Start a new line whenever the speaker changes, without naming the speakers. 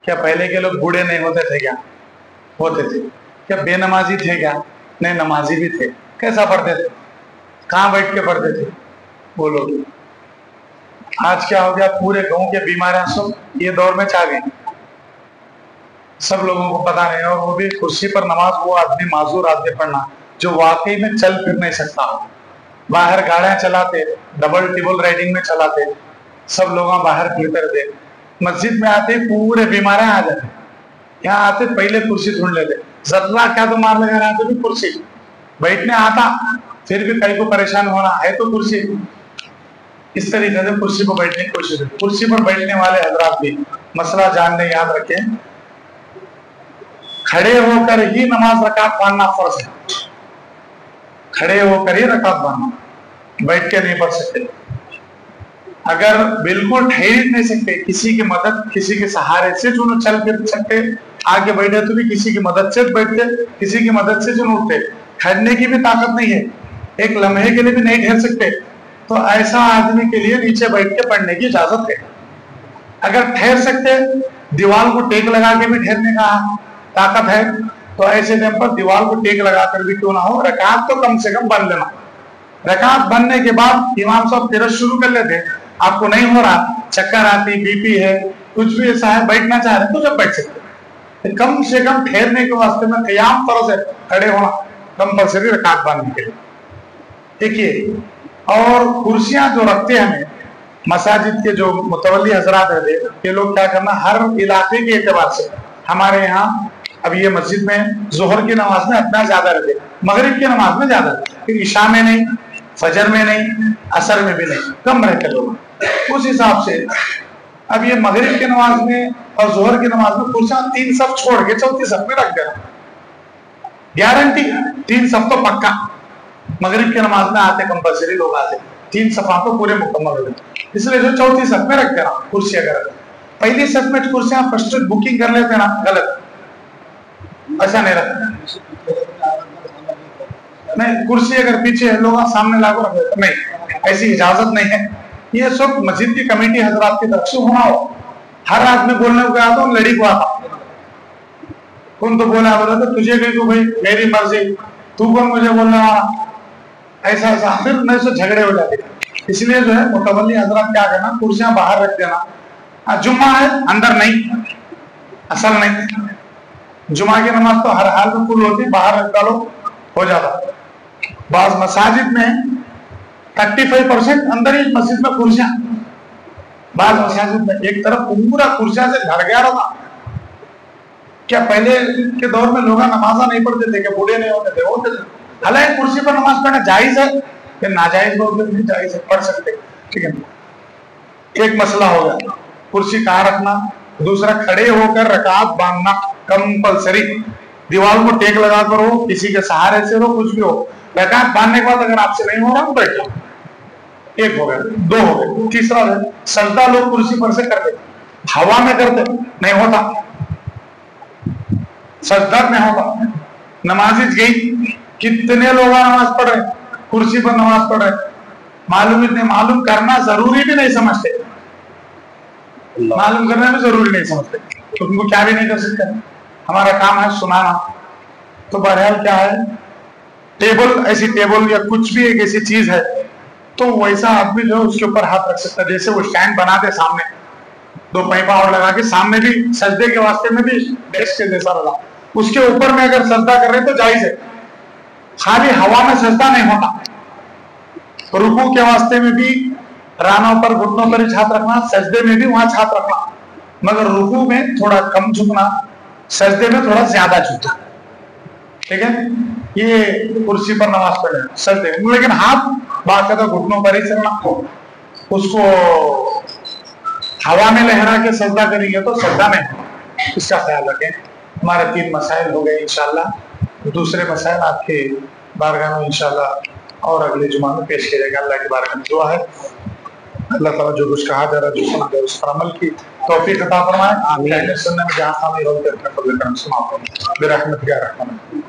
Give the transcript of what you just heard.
क्या पहले के लोग बूढ़े नहीं होते थे? क्या होते थे? क्या बेनमाजी थे? क्या नहीं, नमाजी भी थे। कैसा पढ़ते थे? कहाँ बैठ के पढ़ते थे वो लोग? आज क्या हो गया, पूरे गांव के बीमारियां सब ये दौर में छा गई, सब लोगों को पता नहीं। और वो भी कुर्सी पर नमाज, वो आदमी माजूर आदमी पढ़ना जो वाकई में चल फिर नहीं सकता हो। बाहर गाड़ियां चलाते, डबल टिबल राइडिंग में चलाते, सब लोग बाहर फिरते रहते, मस्जिद में आते पूरे बीमारियां आ जाते। यहाँ आते पहले कुर्सी ढूंढ लेते, जर्रा क्या तो मार लगा रहा तो भी कुर्सी, बैठने आता फिर भी कहीं को परेशान होना है तो कुर्सी। इस तरीके से कुर्सी पर बैठने की कोशिश करते। कुर्सी पर बैठने वाले हजरात भी मसला जानने, याद रखें, खड़े होकर ही नमाज रकात पढ़ना फर्ज है। खड़े होकर ही रकात पढ़ना, बैठ के नहीं पढ़ सकते। अगर बिल्कुल ठहर नहीं सकते, किसी की मदद, किसी के सहारे से जो चल फिर सकते, आगे बैठे तो भी किसी की मदद से बैठते, किसी की मदद से जो उठते, ठहरने की भी ताकत नहीं है, एक लम्हे के लिए भी नहीं ठहर सकते, तो ऐसा आदमी के लिए नीचे बैठ के पढ़ने की इजाजत है। अगर ठहर सकते, दीवार को टेक लगा के भी ठहरने का ताकत है, तो ऐसे टाइम पर दीवार को टेक लगाकर भी क्यों ना हो, रकात तो कम से कम बन लेना। रकात बनने के बाद इमाम साहब फिर शुरू कर लेते। आपको नहीं हो रहा, चक्कर आती, बीपी है, कुछ भी ऐसा है, बैठना चाह रहे तो जब बैठ सकते, कम से कम ठहरने के वास्ते में क़याम तरह से खड़े होना कंपल्सरी रकात बांधने के लिए। देखिए, और कुर्सियां जो रखते हैं मसाजिद के जो मुतवल्ली हजरात रहते, ये लोग क्या करना, हर इलाके के एतबार से, हमारे यहाँ अब ये मस्जिद में जोहर की नमाज में इतना ज्यादा रहते, मगरिब की नमाज में ज्यादा, फिर इशा में नहीं, फजर में नहीं, असर में भी नहीं, कम रहते लोग। उस हिसाब से अब ये मगरिब की नमाज में और जोहर की नमाज में कुर्सियां 3 सफ छोड़ के चौथी सफ में रख देना, गारंटी 3 सफ तो पक्का। मगरिब की नमाज में आते कंपल्सरी लोग आते, 3 सफा तो पूरे मुकम्मल हो गए, इसलिए जो चौथी सफ में रख देना कुर्सी। अगर पहली सफ में कुर्सियां फर्स्ट बुकिंग कर लेते ना, गलत, ऐसा नहीं रखना। नहीं, कुर्सी अगर पीछे है, लोग सामने लागू रख देते, नहीं, ऐसी इजाजत नहीं है। ये सब मस्जिद की कमेटी हजरात की तरफ से होना हो। हर आदमी बोलने को आता हूँ, लड़ी को आता कौन तो बोला, बोला तो तुझे गई तो भाई मेरी मर्जी, तू कौन मुझे बोलने वाला, ऐसा ऐसा, फिर मेरे से झगड़े हो जाते। इसलिए जो है मुतवल्ली हजरात क्या करना, कुर्सियां बाहर रख देना। जुम्मा है अंदर नहीं, असल नहीं, जुम्मा की नमाज तो हर हाल में फुल होती, बाहर रख डालो हो जाता। बाज मसाजिद में 35% अंदर ही मस्जिद में कुर्सियां, बाज मसाजिद में एक तरफ पूरा कुर्सियां से भर गया रहा। क्या पहले के दौर में लोग नमाजा नहीं पढ़ते थे? क्या बूढ़े नहीं होते थे? होते थे। हालांकि कुर्सी पर नमाज पढ़ना जायज है, फिर नाजायज बोलते नहीं, जायज है, पढ़ सकते, ठीक है। एक मसला हो गया, कुर्सी कहाँ रखना। दूसरा, खड़े होकर रकात बांधना कंपल्सरी, दीवार को टेक लगा कर हो, किसी के सहारे से हो, कुछ भी हो, रकात बांधने के बाद अगर आपसे नहीं हो रहा तो बैठ जाओ। एक हो गया, 2 हो गए। तीसरा है सजदा, लोग कुर्सी पर से करते, हवा में करते नहीं होता, सजदा में होता। नमाज़ गई, कितने लोग नमाज पढ़ रहे, कुर्सी पर नमाज पढ़ रहे, मालूम ही नहीं, मालूम करना जरूरी भी नहीं समझते, मालूम करना भी जरूरी नहीं समझते, तो उनको क्या भी नहीं कर सकते। हमारा काम है सुनाना। तो बहरहाल क्या है, टेबल, ऐसी टेबल या कुछ भी एक ऐसी चीज है, तो वैसा आदमी जो उसके ऊपर हाथ रख सकता है। जैसे वो स्टैंड बनाते सामने, 2 पैपा और लगा के सामने भी, सजदे के वास्ते में भी डेस्क के जैसा लगा, उसके ऊपर में अगर सजदा कर रहे तो जायज है। खाली हवा में सजदा नहीं होता। रुकू के वास्ते में भी रानों पर, घुटनों पर हाथ रखना, सजदे में भी वहां हाथ रखना, मगर रुकू में थोड़ा कम झुकना, सजदे में थोड़ा ज्यादा झुकना, ठीक है। ये कुर्सी पर नमाज पढ़े सजदे में, लेकिन हाथ बाकायदा घुटनों पर ही चलना। उसको हवा में लहरा के सजदा करेंगे तो सजदा नहीं, इसका ख्याल रखें। हमारे 3 मसाइल हो गए, इंशाल्लाह दूसरे मसाइल आपके बारगाह में इंशाल्लाह और अगले जुमा में पेश किया जाएगा। अल्लाह की बारगाह में दुआ है, अल्लाह ताला जो कुछ कहा जा रहा है, जो सुना जा रहा है, उस पर अमल की तौफीक अता फरमाए। आमीन। सुनने में जहाँ खामी हो, अपना फजल करम समाप्त हो, बिरहमतिक या रहमान।